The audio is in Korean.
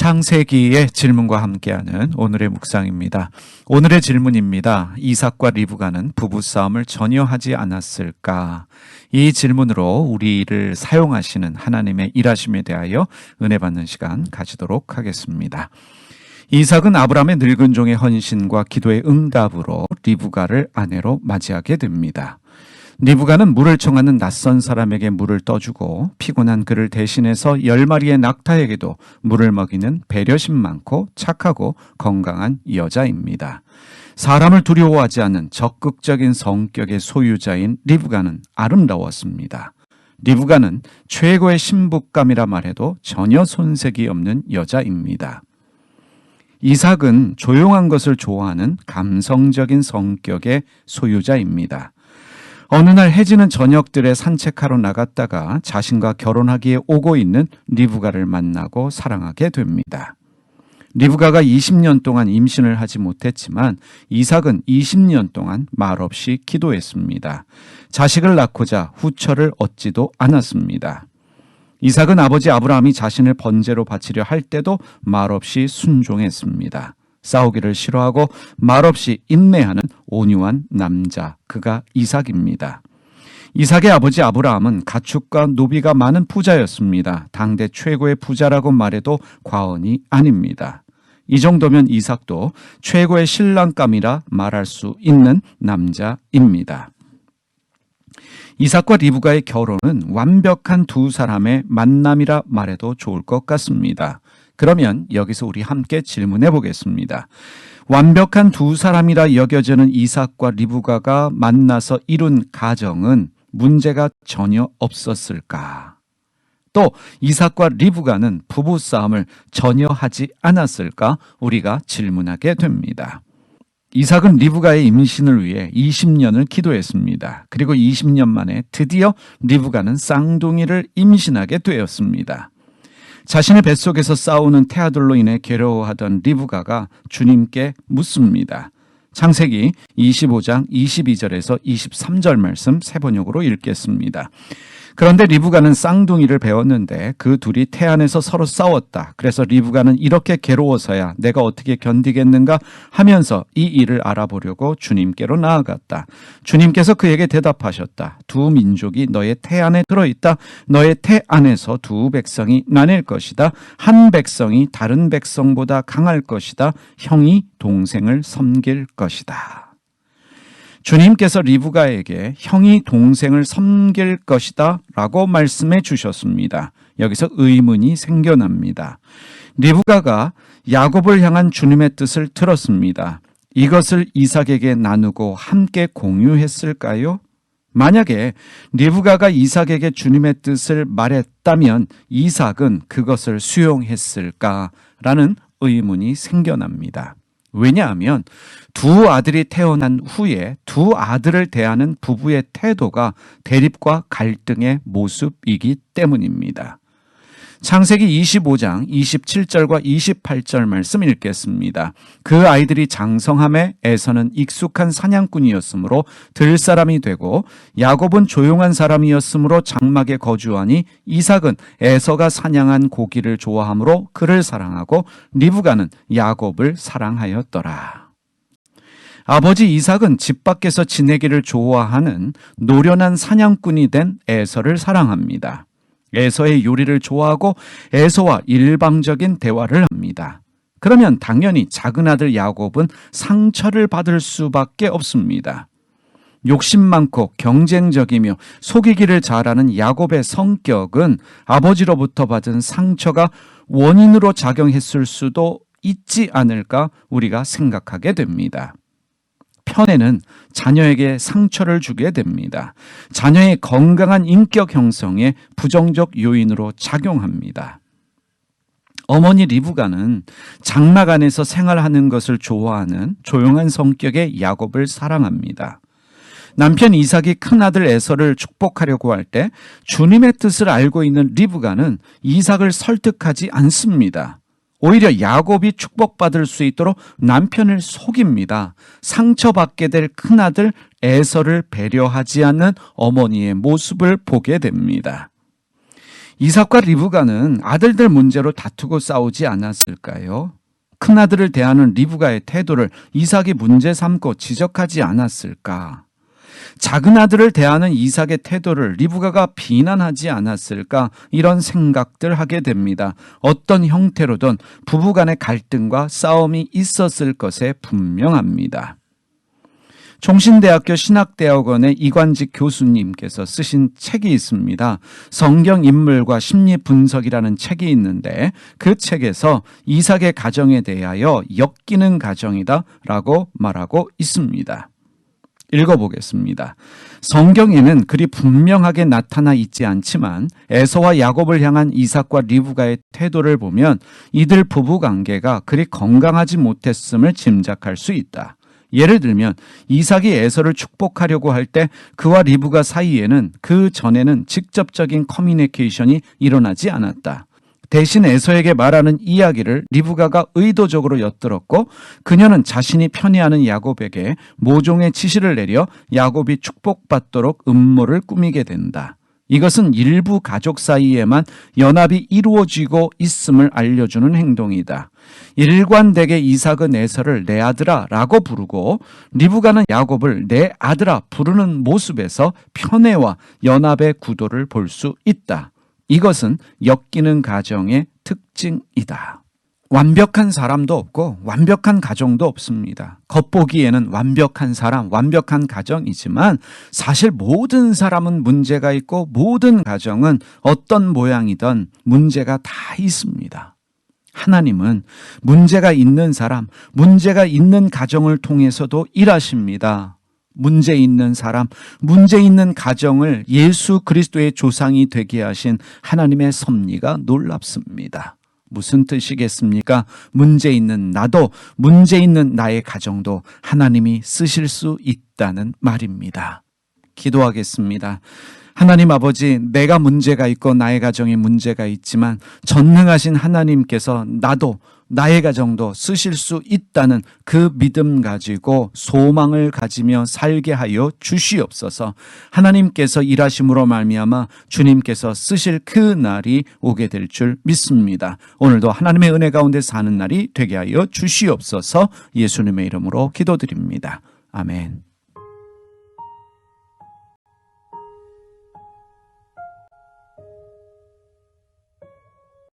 창세기의 질문과 함께하는 오늘의 묵상입니다. 오늘의 질문입니다. 이삭과 리브가는 부부싸움을 전혀 하지 않았을까? 이 질문으로 우리를 사용하시는 하나님의 일하심에 대하여 은혜 받는 시간 가지도록 하겠습니다. 이삭은 아브라함의 늙은 종의 헌신과 기도의 응답으로 리브가를 아내로 맞이하게 됩니다. 리브가는 물을 청하는 낯선 사람에게 물을 떠주고 피곤한 그를 대신해서 10마리의 낙타에게도 물을 먹이는 배려심 많고 착하고 건강한 여자입니다. 사람을 두려워하지 않는 적극적인 성격의 소유자인 리브가는 아름다웠습니다. 리브가는 최고의 신부감이라 말해도 전혀 손색이 없는 여자입니다. 이삭은 조용한 것을 좋아하는 감성적인 성격의 소유자입니다. 어느 날 해지는 저녁들에 산책하러 나갔다가 자신과 결혼하기에 오고 있는 리브가를 만나고 사랑하게 됩니다. 리브가가 20년 동안 임신을 하지 못했지만 이삭은 20년 동안 말없이 기도했습니다. 자식을 낳고자 후처를 얻지도 않았습니다. 이삭은 아버지 아브라함이 자신을 번제로 바치려 할 때도 말없이 순종했습니다. 싸우기를 싫어하고 말없이 인내하는 온유한 남자, 그가 이삭입니다. 이삭의 아버지 아브라함은 가축과 노비가 많은 부자였습니다. 당대 최고의 부자라고 말해도 과언이 아닙니다. 이 정도면 이삭도 최고의 신랑감이라 말할 수 있는 남자입니다. 이삭과 리브가의 결혼은 완벽한 두 사람의 만남이라 말해도 좋을 것 같습니다. 그러면 여기서 우리 함께 질문해 보겠습니다. 완벽한 두 사람이라 여겨지는 이삭과 리브가가 만나서 이룬 가정은 문제가 전혀 없었을까? 또 이삭과 리브가는 부부싸움을 전혀 하지 않았을까? 우리가 질문하게 됩니다. 이삭은 리브가의 임신을 위해 20년을 기도했습니다. 그리고 20년 만에 드디어 리브가는 쌍둥이를 임신하게 되었습니다. 자신의 뱃속에서 싸우는 태아들로 인해 괴로워하던 리브가가 주님께 묻습니다. 창세기 25장 22절에서 23절 말씀 세 번역으로 읽겠습니다. 그런데 리브가는 쌍둥이를 배웠는데 그 둘이 태안에서 서로 싸웠다. 그래서 리브가는 이렇게 괴로워서야 내가 어떻게 견디겠는가 하면서 이 일을 알아보려고 주님께로 나아갔다. 주님께서 그에게 대답하셨다. 두 민족이 너의 태 안에 들어있다. 너의 태 안에서 두 백성이 나뉠 것이다. 한 백성이 다른 백성보다 강할 것이다. 형이 동생을 섬길 것이다. 주님께서 리브가에게 형이 동생을 섬길 것이다 라고 말씀해 주셨습니다. 여기서 의문이 생겨납니다. 리브가가 야곱을 향한 주님의 뜻을 들었습니다. 이것을 이삭에게 나누고 함께 공유했을까요? 만약에 리브가가 이삭에게 주님의 뜻을 말했다면 이삭은 그것을 수용했을까라는 의문이 생겨납니다. 왜냐하면 두 아들이 태어난 후에 두 아들을 대하는 부부의 태도가 대립과 갈등의 모습이기 때문입니다. 창세기 25장 27절과 28절 말씀 읽겠습니다. 그 아이들이 장성함에 에서는 익숙한 사냥꾼이었으므로 들사람이 되고 야곱은 조용한 사람이었으므로 장막에 거주하니 이삭은 에서가 사냥한 고기를 좋아하므로 그를 사랑하고 리브가는 야곱을 사랑하였더라. 아버지 이삭은 집 밖에서 지내기를 좋아하는 노련한 사냥꾼이 된 에서를 사랑합니다. 에서의 요리를 좋아하고 에서와 일방적인 대화를 합니다. 그러면 당연히 작은 아들 야곱은 상처를 받을 수밖에 없습니다. 욕심 많고 경쟁적이며 속이기를 잘하는 야곱의 성격은 아버지로부터 받은 상처가 원인으로 작용했을 수도 있지 않을까 우리가 생각하게 됩니다. 편애는 자녀에게 상처를 주게 됩니다. 자녀의 건강한 인격 형성에 부정적 요인으로 작용합니다. 어머니 리브가는 장막 안에서 생활하는 것을 좋아하는 조용한 성격의 야곱을 사랑합니다. 남편 이삭이 큰아들 에서를 축복하려고 할 때 주님의 뜻을 알고 있는 리브가는 이삭을 설득하지 않습니다. 오히려 야곱이 축복받을 수 있도록 남편을 속입니다. 상처받게 될 큰아들 에서를 배려하지 않는 어머니의 모습을 보게 됩니다. 이삭과 리브가는 아들들 문제로 다투고 싸우지 않았을까요? 큰아들을 대하는 리브가의 태도를 이삭이 문제 삼고 지적하지 않았을까? 작은 아들을 대하는 이삭의 태도를 리브가가 비난하지 않았을까? 이런 생각들 하게 됩니다. 어떤 형태로든 부부간의 갈등과 싸움이 있었을 것에 분명합니다. 총신대학교 신학대학원의 이관직 교수님께서 쓰신 책이 있습니다. 성경 인물과 심리 분석이라는 책이 있는데 그 책에서 이삭의 가정에 대하여 엮이는 가정이다 라고 말하고 있습니다. 읽어보겠습니다. 성경에는 그리 분명하게 나타나 있지 않지만 에서와 야곱을 향한 이삭과 리브가의 태도를 보면 이들 부부 관계가 그리 건강하지 못했음을 짐작할 수 있다. 예를 들면 이삭이 에서를 축복하려고 할 때 그와 리브가 사이에는 그 전에는 직접적인 커뮤니케이션이 일어나지 않았다. 대신 에서에게 말하는 이야기를 리브가가 의도적으로 엿들었고 그녀는 자신이 편애하는 야곱에게 모종의 지시를 내려 야곱이 축복받도록 음모를 꾸미게 된다. 이것은 일부 가족 사이에만 연합이 이루어지고 있음을 알려주는 행동이다. 일관되게 이삭은 에서를 내 아들아 라고 부르고 리브가는 야곱을 내 아들아 부르는 모습에서 편애와 연합의 구도를 볼 수 있다. 이것은 엮이는 가정의 특징이다. 완벽한 사람도 없고 완벽한 가정도 없습니다. 겉보기에는 완벽한 사람, 완벽한 가정이지만 사실 모든 사람은 문제가 있고 모든 가정은 어떤 모양이든 문제가 다 있습니다. 하나님은 문제가 있는 사람, 문제가 있는 가정을 통해서도 일하십니다. 문제 있는 사람, 문제 있는 가정을 예수 그리스도의 조상이 되게 하신 하나님의 섭리가 놀랍습니다. 무슨 뜻이겠습니까? 문제 있는 나도, 문제 있는 나의 가정도 하나님이 쓰실 수 있다는 말입니다. 기도하겠습니다. 하나님 아버지, 내가 문제가 있고 나의 가정에 문제가 있지만 전능하신 하나님께서 나도 나의 가정도 쓰실 수 있다는 그 믿음 가지고 소망을 가지며 살게 하여 주시옵소서. 하나님께서 일하심으로 말미암아 주님께서 쓰실 그 날이 오게 될 줄 믿습니다. 오늘도 하나님의 은혜 가운데 사는 날이 되게 하여 주시옵소서. 예수님의 이름으로 기도드립니다. 아멘.